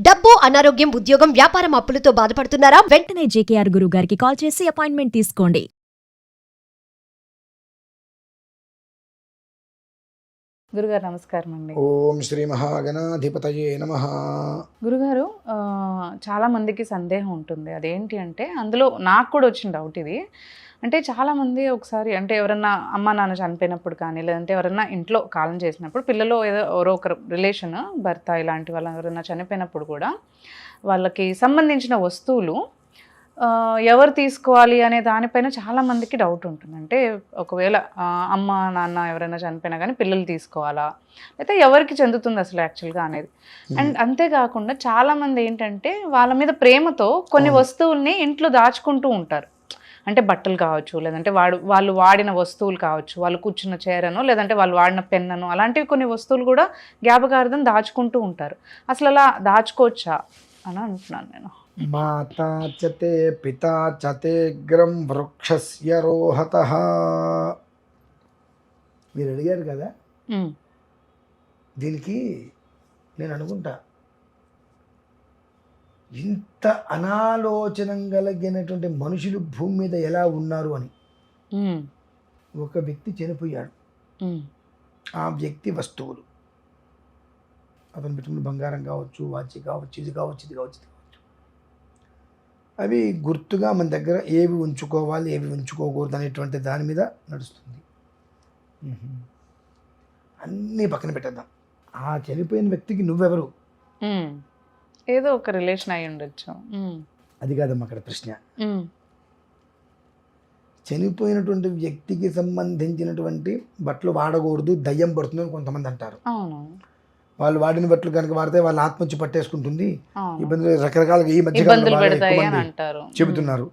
డబ్బు, అనారోగ్యం, ఉద్యోగం, వ్యాపారం అప్పులతో బాధపడుతున్నారా? వెంటనే జేకేఆర్ గురువు గారికి కాల్ చేసి అపాయింట్మెంట్ తీసుకోండి. గురుగారు నమస్కారం అండి. ఓం శ్రీ మహాగణాధిపతయే నమః. గురుగారు చాలా మందికి సందేహం ఉంటుంది. అదేంటి అంటే అందులో నాకు కూడా వచ్చిన డౌట్ ఇది. అంటే చాలామంది ఒకసారి అంటే ఎవరన్నా అమ్మ నాన్న చనిపోయినప్పుడు కానీ లేదంటే ఎవరన్నా ఇంట్లో కాలం చేసినప్పుడు పిల్లలు ఏదో ఎవరో ఒకరు రిలేషన్ భర్త ఇలాంటి వాళ్ళు ఎవరైనా చనిపోయినప్పుడు కూడా వాళ్ళకి సంబంధించిన వస్తువులు ఎవరు తీసుకోవాలి అనే దానిపైన చాలామందికి డౌట్ ఉంటుంది. అంటే ఒకవేళ అమ్మ నాన్న ఎవరైనా చనిపోయినా కానీ పిల్లలు తీసుకోవాలా అయితే ఎవరికి చెందుతుంది అసలు యాక్చువల్గా అనేది. అండ్ అంతేకాకుండా చాలామంది ఏంటంటే వాళ్ళ మీద ప్రేమతో కొన్ని వస్తువుల్ని ఇంట్లో దాచుకుంటూ ఉంటారు. అంటే బట్టలు కావచ్చు, లేదంటే వాళ్ళు వాడిన వస్తువులు కావచ్చు, వాళ్ళు కూర్చున్న చైరనో లేదంటే వాళ్ళు వాడిన పెన్ననో అలాంటివి కొన్ని వస్తువులు కూడా జ్ఞాపకార్థం దాచుకుంటూ ఉంటారు. అసలు అలా దాచుకోవచ్చా అని అంటున్నాను నేను. మాతా చతే పితా చతేగ్రం వృక్షస్య రోహతః. మీరు అడిగారు కదా, దీనికి నేను అనుకుంటా ఇంత అనాలోచనం కలిగినటువంటి మనుషులు భూమి మీద ఎలా ఉన్నారు అని. ఒక వ్యక్తి చనిపోయాడు, ఆ వ్యక్తి వస్తువులు అతను పెట్టుకున్న బంగారం కావచ్చు, వాచి కావచ్చు, ఇది కావచ్చు, ఇది కావచ్చు, అవి గుర్తుగా మన దగ్గర ఏవి ఉంచుకోవాలి ఏవి ఉంచుకోకూడదు అనేటువంటి దాని మీద నడుస్తుంది. అన్నీ పక్కన పెట్టేద్దాం. ఆ చనిపోయిన వ్యక్తికి నువ్వెవరు? ఏదో ఒక రిలేషన్ అయి ఉండొచ్చు. అది కాదమ్మా అక్కడ ప్రశ్న. చనిపోయినటువంటి వ్యక్తికి సంబంధించినటువంటి బట్టలు వాడకూడదు, దయ్యం పడుతుందని కొంతమంది అంటారు. వాళ్ళు వాడిన బట్టలు కనుక వాడితే వాళ్ళ ఆత్మ వచ్చి పట్టేసుకుంటుంది, ఇబ్బందులు రకరకాలుగా ఈ మధ్య చెబుతున్నారు,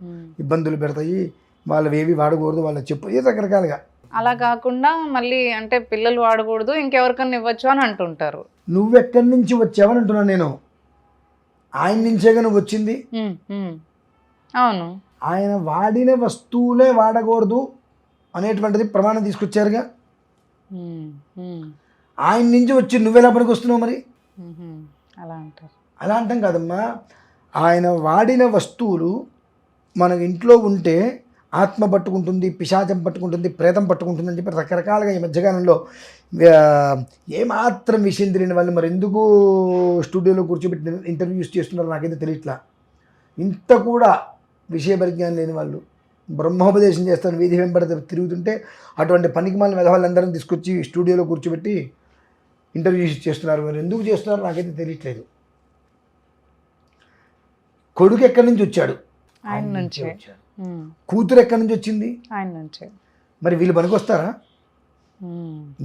ఇబ్బందులు పెడతాయి, వాళ్ళవి ఏవి వాడకూడదు, వాళ్ళ చెప్పు ఏ రకరకాలుగా. అలా కాకుండా మళ్ళీ అంటే పిల్లలు వాడకూడదు ఇంకెవరికన్నా ఇవ్వచ్చు అని అంటుంటారు. నువ్వెక్కడి నుంచి వచ్చావని అంటున్నాను నేను. ఆయన నుంచేగా నువ్వు వచ్చింది. అవును, ఆయన వాడిన వస్తువులే వాడకూడదు అనేటువంటిది ప్రమాణం తీసుకొచ్చారుగా. ఆయన నుంచి వచ్చి నువ్వెలా పనికి వస్తున్నావు మరి? అలా అంటారు. అలా అంటాం కాదమ్మా. ఆయన వాడిన వస్తువులు మన ఇంట్లో ఉంటే ఆత్మ పట్టుకుంటుంది, పిశాచం పట్టుకుంటుంది, ప్రేతం పట్టుకుంటుంది అని చెప్పి రకరకాలుగా ఈ మధ్యకాలంలో ఏమాత్రం విషయం తెలియని వాళ్ళు మరి ఎందుకు స్టూడియోలో కూర్చోబెట్టి ఇంటర్వ్యూస్ చేస్తున్నారో నాకైతే తెలియట్లా. ఇంత కూడా విషయ పరిజ్ఞానం లేని వాళ్ళు బ్రహ్మోపదేశం చేస్తారు, వీధి వెంబడి తిరుగుతుంటే అటువంటి పనికి మాలిన మెదవాళ్ళందరినీ తీసుకొచ్చి స్టూడియోలో కూర్చోబెట్టి ఇంటర్వ్యూస్ చేస్తున్నారు. మరి ఎందుకు చేస్తున్నారు నాకైతే తెలియట్లేదు. కొడుకు ఎక్కడి నుంచి వచ్చాడు? ఆయన నుంచే వచ్చాడు. కూతురు ఎక్కడి నుంచి వచ్చింది? ఆయన నుంచే. మరి వీళ్ళు పనికొస్తారా?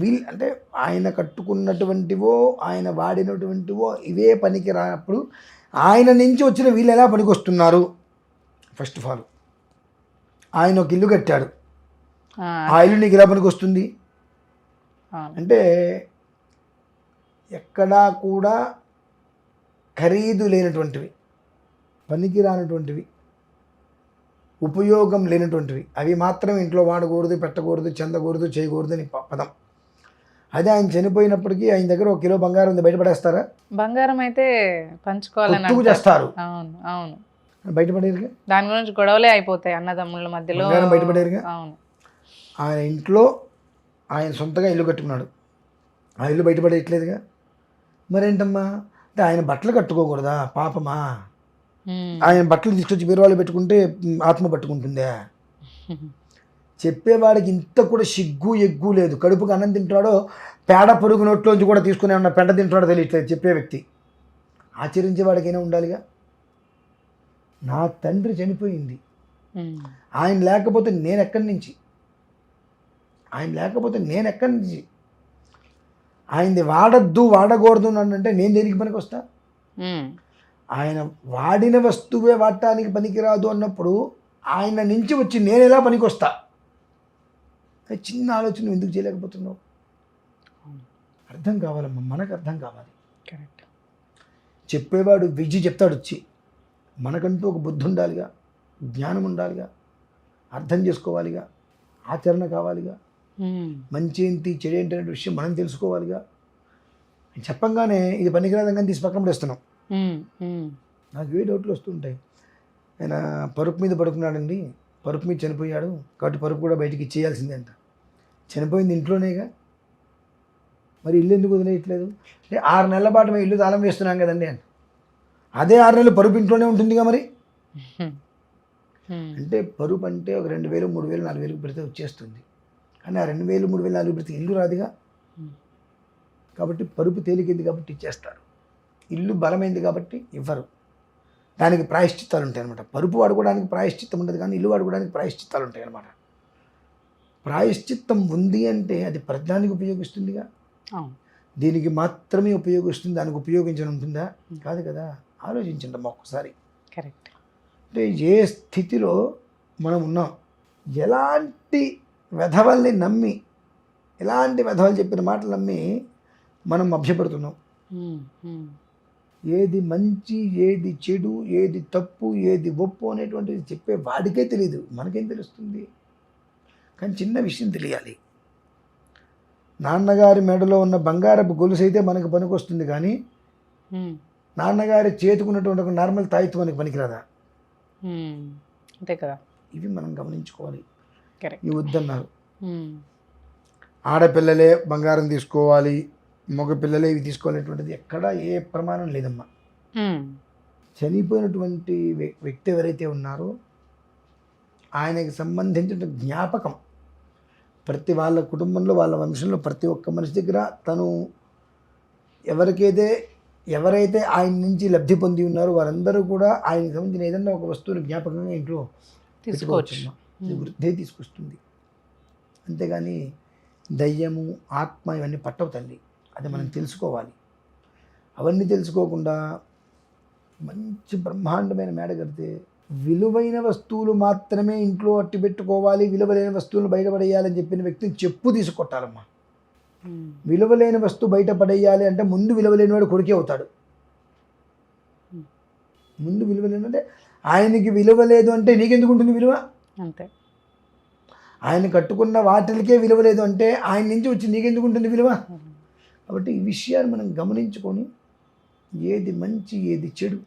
వీళ్ళు అంటే ఆయన కట్టుకున్నటువంటివో ఆయన వాడినటువంటివో ఇవే పనికి రానప్పుడు ఆయన నుంచి వచ్చిన వీళ్ళు ఎలా పనికొస్తున్నారు? ఫస్ట్ ఆఫ్ ఆల్ ఆయన ఒక ఇల్లు కట్టాడు, ఆ ఇల్లు నీకు ఎలా పనికి వస్తుంది అంటే ఎక్కడా కూడా ఖరీదు లేనటువంటివి, పనికి రానటువంటివి, ఉపయోగం లేనటువంటివి అవి మాత్రం ఇంట్లో వాడకూడదు, పెట్టకూడదు, చెందకూడదు, చేయకూడదు అని పదం. అదే ఆయన చనిపోయినప్పటికీ ఆయన దగ్గర 1 కిలో బంగారం ఉంది, బయటపడేస్తారా? బంగారం అయితే పంచుకోవాలని చేస్తారు. అవును అవును, బయటపడేరుగా. దాని గురించి గొడవలే అయిపోతాయి అన్నదమ్ముల మధ్యలో. బంగారం బయటపడేరుగా. అవును, ఆయన ఇంట్లో ఆయన సొంతగా ఇల్లు కట్టుకున్నాడు, ఆ ఇల్లు బయటపడేయట్లేదుగా. మరేంటమ్మా అంటే ఆయన బట్టలు కట్టుకోకూడదా? పాపమా, ఆయన బట్టలు తీసుకొచ్చి బీరువాలో పెట్టుకుంటే ఆత్మ పట్టుకుంటుందా? చెప్పేవాడికి ఇంత కూడా సిగ్గు ఎగ్గు లేదు. కడుపుకి అన్నం తింటాడో పేడ పొరుగు నోట్లోంచి కూడా తీసుకునే ఉన్న పెంట తింటాడో తెలియట్లేదు చెప్పే వ్యక్తి. ఆచరించేవాడికైనా ఉండాలిగా. నా తండ్రి చనిపోయింది, ఆయన లేకపోతే నేను ఎక్కడి నుంచి, ఆయన లేకపోతే నేను ఎక్కడి నుంచి, ఆయనది వాడద్దు వాడకూడదు అంటే నేను దేనికి పనికి వస్తా? ఆయన వాడిన వస్తువే వాడటానికి పనికిరాదు అన్నప్పుడు ఆయన నుంచి వచ్చి నేను ఎలా పనికి వస్తా? చిన్న ఆలోచన ఎందుకు చేయలేకపోతున్నావు? అర్థం కావాలమ్మా, మనకు అర్థం కావాలి. కరెక్ట్. చెప్పేవాడు విజి చెప్తాడు వచ్చి, మనకంటూ ఒక బుద్ధి ఉండాలిగా, జ్ఞానం ఉండాలిగా, అర్థం చేసుకోవాలిగా, ఆచరణ కావాలిగా, మంచి ఏంటి చెడు ఏంటి అనే విషయం మనం తెలుసుకోవాలిగా. చెప్పంగానే ఇది పనికిరాదంగా తీసి పక్కన పడేస్తున్నాం. నాకు ఏ డౌట్లు వస్తుంటాయి. ఆయన పరుపు మీద పడుకున్నాడండి, పరుపు మీద చనిపోయాడు కాబట్టి పరుపు కూడా బయటికి ఇచ్చేయాల్సిందే అంట. చనిపోయింది ఇంట్లోనేగా, మరి ఇల్లు ఎందుకు వదిలేయట్లేదు అంటే 6 నెలల పాటు మేము ఇల్లు తాళం వేస్తున్నాం కదండి అని. అదే 6 నెలలు పరుపు ఇంట్లోనే ఉంటుందిగా మరి. అంటే పరుపు అంటే ఒక 2,000, 3,000, 4,000 పెడితే వచ్చేస్తుంది, కానీ ఆ 2,000, 3,000, 4,000 పెడితే ఇల్లు రాదుగా. కాబట్టి పరుపు తేలికింది కాబట్టి ఇచ్చేస్తారు, ఇల్లు బలమైంది కాబట్టి ఇవ్వరు. దానికి ప్రాయశ్చిత్తాలు ఉంటాయి అనమాట. పరుపు వాడుకోవడానికి ప్రాయశ్చిత్తం ఉండదు, కానీ ఇల్లు వాడుకోవడానికి ప్రాయశ్చిత్తాలు ఉంటాయి అనమాట. ప్రాయశ్చిత్తం ఉంది అంటే అది ప్రజ్ఞానికి ఉపయోగిస్తుందిగా, దీనికి మాత్రమే ఉపయోగిస్తుంది, దానికి ఉపయోగించడం ఉంటుందా? కాదు కదా. ఆలోచించండి ఒక్కసారి. కరెక్ట్. అంటే ఏ స్థితిలో మనం ఉన్నాం, ఎలాంటి వెధవల్ని నమ్మి, ఎలాంటి వెధవలు చెప్పిన మాటలు నమ్మి మనం మభ్యపడుతున్నాం. ఏది మంచి, ఏది చెడు, ఏది తప్పు, ఏది ఒప్పు అనేటువంటిది చెప్పే వాడికే తెలియదు, మనకేం తెలుస్తుంది? కానీ చిన్న విషయం తెలియాలి, నాన్నగారి మెడలో ఉన్న బంగారపు గొలుసు అయితే మనకు పనికొస్తుంది, కానీ నాన్నగారి చేతుకున్నటువంటి ఒక నార్మల్ తాయితు మనకి పనికిరాదా? అంతే కదా. ఇవి మనం గమనించుకోవాలి. కరెక్ట్. ఇవి వద్దన్నారు. ఆడపిల్లలే బంగారం తీసుకోవాలి, మగ పిల్లలే ఇవి తీసుకోవాలనేటువంటిది ఎక్కడ ఏ ప్రమాణం లేదమ్మా. చనిపోయినటువంటి వ్యక్తి ఎవరైతే ఉన్నారో ఆయనకి సంబంధించిన జ్ఞాపకం ప్రతి వాళ్ళ కుటుంబంలో, వాళ్ళ వంశంలో ప్రతి ఒక్క మనిషి దగ్గర తను ఎవరైతే ఆయన నుంచి లబ్ధి పొంది ఉన్నారో వారందరూ కూడా ఆయనకి సంబంధించిన ఏదన్నా ఒక వస్తువుని జ్ఞాపకంగా ఇంట్లో తీసుకోవచ్చు. వృద్ధి తీసుకొస్తుంది, అంతేగాని దయ్యము, ఆత్మ ఇవన్నీ పట్టవు తల్లి. అది మనం తెలుసుకోవాలి. అవన్నీ తెలుసుకోకుండా మంచి బ్రహ్మాండమైన మేడ కడితే విలువైన వస్తువులు మాత్రమే ఇంట్లో అట్టి పెట్టుకోవాలి, విలువలేని వస్తువులు బయటపడేయాలని చెప్పిన వ్యక్తిని చెప్పు తీసుకొట్టాలమ్మా. విలువలేని వస్తువు బయటపడేయాలి అంటే ముందు విలువలేని వాడు కొడుకే అవుతాడు. ముందు విలువలేని అంటే ఆయనకి విలువ లేదు అంటే నీకెందుకు ఉంటుంది విలువ? అంతే. ఆయన కట్టుకున్న వాటికే విలువ లేదు అంటే ఆయన నుంచి వచ్చి నీకెందుకు ఉంటుంది విలువ? కాబట్టి ఈ విషయాన్ని మనం గమనించుకొని ఏది మంచి, ఏది చెడు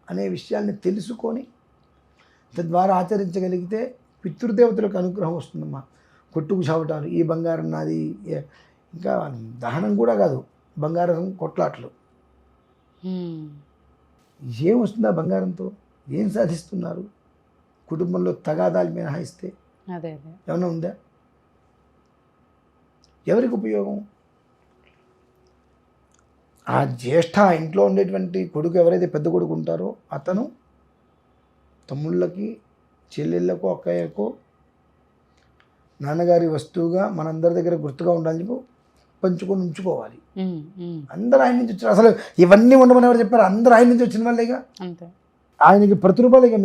అనే విషయాల్ని తెలుసుకొని తద్వారా ఆచరించగలిగితే పితృదేవతలకు అనుగ్రహం వస్తుందమ్మా. కొట్టుకు చావటాలు, ఈ బంగారం నాది, ఇంకా దహనం కూడా కాదు, బంగారం కొట్లాట్లు. ఏం వస్తుంది ఆ బంగారంతో? ఏం సాధిస్తున్నారు? కుటుంబంలో తగాదాలు మినహాయిస్తే అదే ఏమన్నా ఉందా? ఎవరికి ఉపయోగం? ఆ జ్యేష్ఠ ఇంట్లో ఉండేటువంటి కొడుకు ఎవరైతే పెద్ద కొడుకు ఉంటారో అతను తమ్ముళ్ళకి, చెల్లెళ్ళకు, అక్కయ్యకు నాన్నగారి వస్తువుగా మనందరి దగ్గర గుర్తుగా ఉండాలని చెప్పి పంచుకొని ఉంచుకోవాలి. అందరూ ఆయన నుంచి వచ్చారు. అసలు ఇవన్నీ ఉండమని ఎవరు చెప్పారు? అందరూ ఆయన నుంచి వచ్చిన వాళ్ళేగా. ఆయనకి ప్రతిరూపాలేగా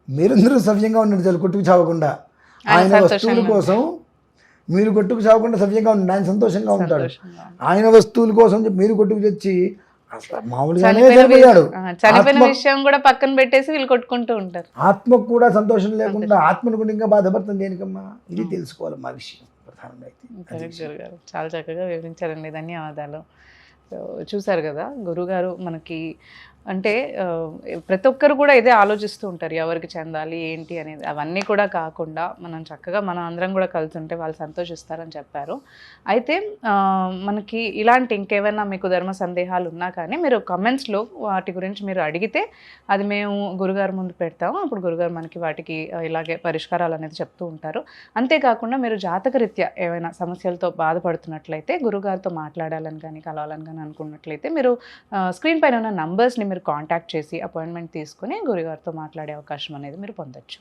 మీరందరూ సవ్యంగా ఉండండి చాలు, కొట్టుకు చావకుండా. ఆయన వస్తువుల కోసం మీరు కొట్టుకు చావకుండా సవ్యంగా ఉండండి, ఆయన సంతోషంగా ఉంటాడు. ఆయన వస్తువుల కోసం మీరు కొట్టుకు తెచ్చి అసలు మామూలుగానే చనిపోయాడు, చనిపోయిన విషయం కూడా పక్కన పెట్టేసి వీళ్ళు కొట్టుకుంటూ ఉంటారు. ఆత్మకు కూడా సంతోషం లేకుండా ఆత్మను కూడా ఇంకా బాధపడుతుంది దేనికమ్మా? ఇది తెలుసుకోవాలి మా విషయం ప్రధానంగా అయితే. చాలా చక్కగా వివరించారండి, ధన్యవాదాలు. చూసారు కదా గురుగారు మనకి అంటే ప్రతి ఒక్కరు కూడా ఇదే ఆలోచిస్తూ ఉంటారు, ఎవరికి చెందాలి ఏంటి అనేది. అవన్నీ కూడా కాకుండా మనం చక్కగా మనం అందరం కూడా కలిసి ఉంటే వాళ్ళు సంతోషిస్తారని చెప్పారు. అయితే మనకి ఇలాంటి ఇంకేమైనా మీకు ధర్మ సందేహాలు ఉన్నా కానీ మీరు కమెంట్స్లో వాటి గురించి మీరు అడిగితే అది మేము గురుగారు ముందు పెడతాము. అప్పుడు గురుగారు మనకి వాటికి ఇలాగే పరిష్కారాలు అనేది చెప్తూ ఉంటారు. అంతేకాకుండా మీరు జాతకరీత్యా ఏమైనా సమస్యలతో బాధపడుతున్నట్లయితే గురుగారితో మాట్లాడాలని కానీ కలవాలని కానీ అనుకున్నట్లయితే మీరు స్క్రీన్ పైన ఉన్న నంబర్స్ని మీరు కాంటాక్ట్ చేసి అపాయింట్మెంట్ తీసుకుని గురుగారితో మాట్లాడే అవకాశం అనేది మీరు పొందొచ్చు.